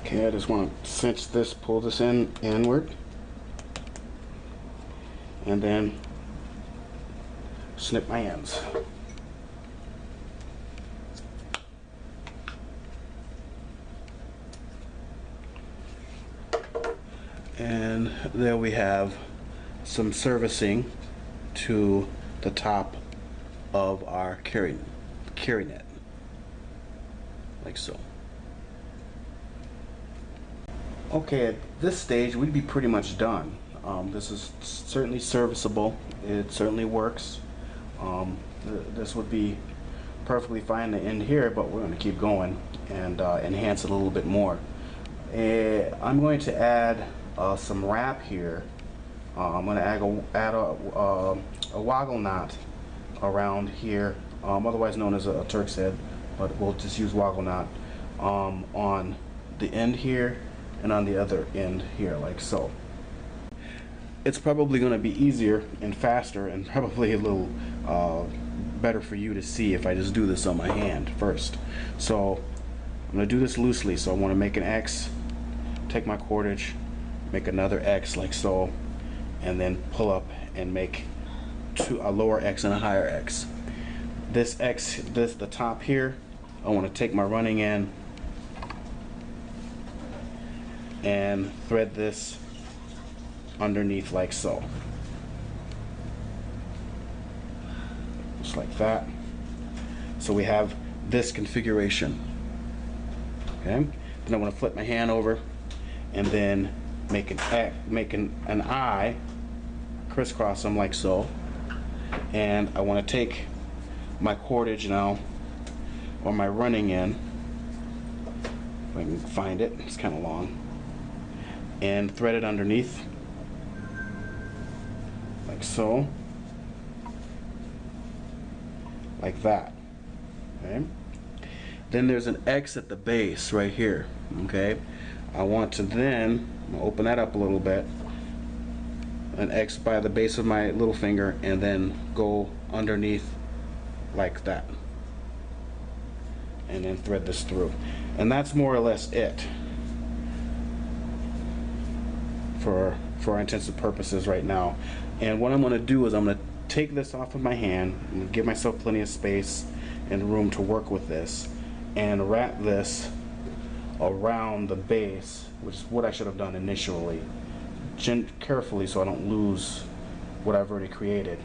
Okay, I just want to cinch this, pull this inward, and then snip my ends. And there we have some servicing to the top of our carry net, like so. Okay, at this stage we'd be pretty much done. This is certainly serviceable. It certainly works. This would be perfectly fine to end here, but we're going to keep going and enhance it a little bit more. I'm going to add some wrap here. I'm going to add a woggle knot around here, otherwise known as a Turk's head, but we'll just use woggle knot on the end here and on the other end here, like so. It's probably going to be easier and faster and probably a little better for you to see if I just do this on my hand first. So I'm going to do this loosely. So I want to make an X, take my cordage, make another X like so, and then pull up and make a lower X and a higher X. This X, the top here, I want to take my running end and thread this underneath like so, just like that. So we have this configuration. Okay, then I want to flip my hand over and then make an eye, crisscross them like so, and I want to take my cordage now, or my running end, if I can find it, it's kind of long, and thread it underneath like so, like that. Okay, then there's an X at the base right here. Okay, I want to then open that up a little bit, an X by the base of my little finger, and then go underneath like that, and then thread this through. And that's more or less it for our intensive purposes right now. And what I'm going to do is I'm going to take this off of my hand and give myself plenty of space and room to work with this, and wrap this around the base, which is what I should have done initially, carefully so I don't lose what I've already created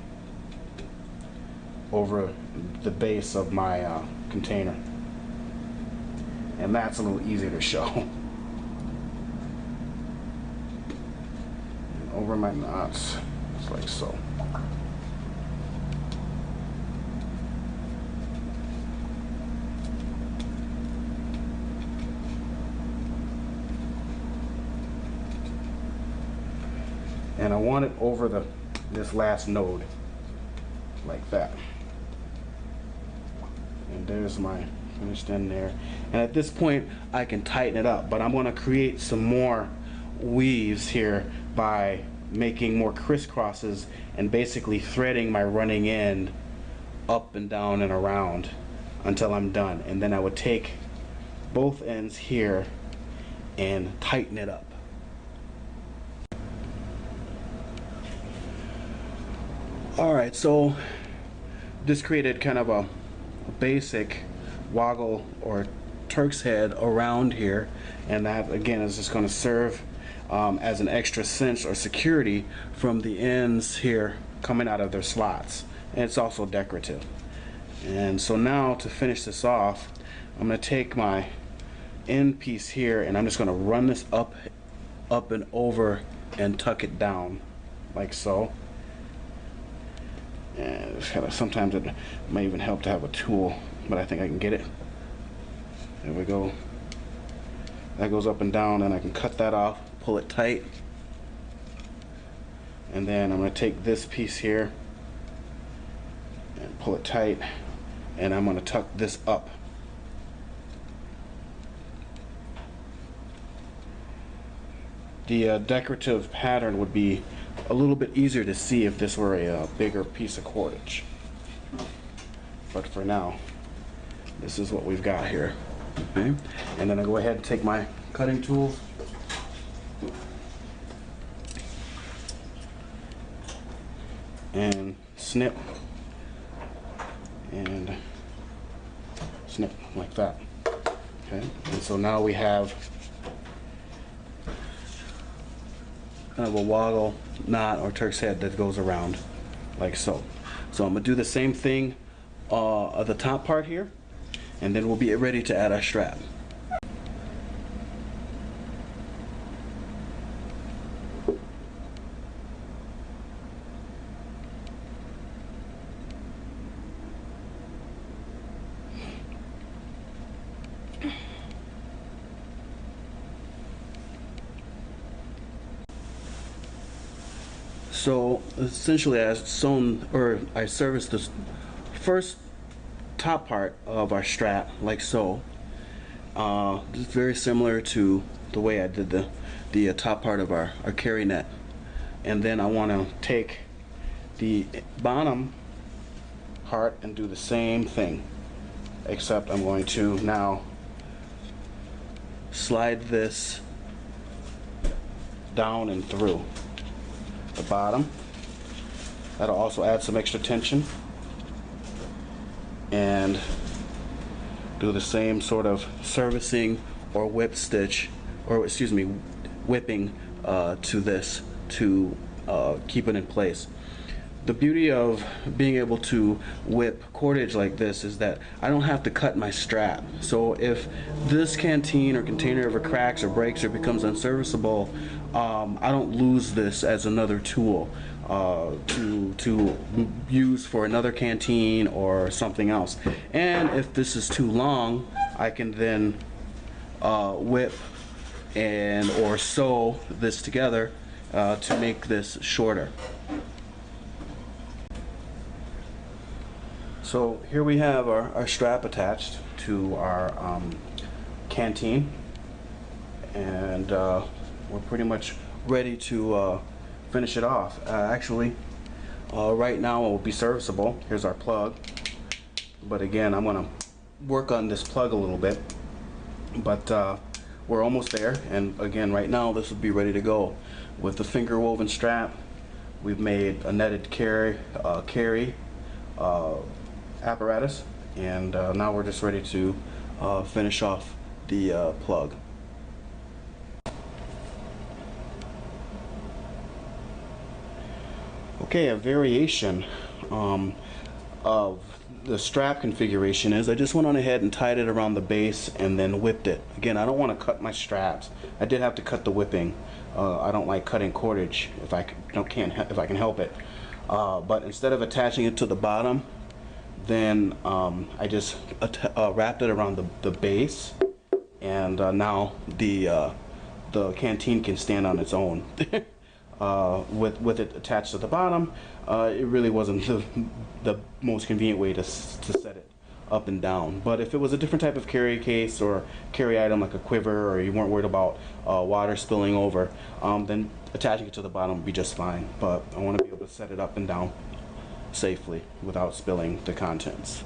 over the base of my container. And that's a little easier to show. And over my knots, just like so. And I want it over this last node, like that. And there's my finished end there. And at this point, I can tighten it up, but I'm going to create some more weaves here by making more crisscrosses and basically threading my running end up and down and around until I'm done. And then I would take both ends here and tighten it up. Alright, so just created kind of a basic woggle or Turk's head around here, and that again is just going to serve as an extra cinch or security from the ends here coming out of their slots, and it's also decorative. And so now to finish this off, I'm going to take my end piece here and I'm just going to run this up and over and tuck it down like so. And it's kind of, sometimes it may even help to have a tool, but I think I can get it. There we go. That goes up and down, and I can cut that off, pull it tight, and then I'm going to take this piece here and pull it tight, and I'm going to tuck this up. The decorative pattern would be a little bit easier to see if this were a bigger piece of cordage. But for now, this is what we've got here. Okay, and then I go ahead and take my cutting tools. And snip and snip like that. Okay, and so now we have kind of a woggle knot or Turk's head that goes around like so. So I'm gonna do the same thing at the top part here, and then we'll be ready to add our strap. So essentially I serviced the first top part of our strap like so. It's very similar to the way I did the top part of our carry net. And then I want to take the bottom part and do the same thing, except I'm going to now slide this down and through the bottom. That'll also add some extra tension, and do the same sort of servicing or whip stitch, or excuse me, whipping to this to keep it in place. The beauty of being able to whip cordage like this is that I don't have to cut my strap. So if this canteen or container ever cracks or breaks or becomes unserviceable, I don't lose this as another tool to use for another canteen or something else. And if this is too long, I can then whip and or sew this together to make this shorter. So here we have our strap attached to our canteen, and we're pretty much ready to finish it off. Actually, right now it will be serviceable. Here's our plug, but again I'm going to work on this plug a little bit, but we're almost there. And again, right now this will be ready to go. With the finger woven strap, we've made a netted carry apparatus, and now we're just ready to finish off the plug. Okay, a variation of the strap configuration is I just went on ahead and tied it around the base and then whipped it. Again, I don't want to cut my straps. I did have to cut the whipping. I don't like cutting cordage if I can help it. But instead of attaching it to the bottom, then I just wrapped it around the base, and now the canteen can stand on its own. With it attached to the bottom, it really wasn't the most convenient way to set it up and down. But if it was a different type of carry case or carry item like a quiver, or you weren't worried about water spilling over, then attaching it to the bottom would be just fine. But I want to be able to set it up and down safely without spilling the contents.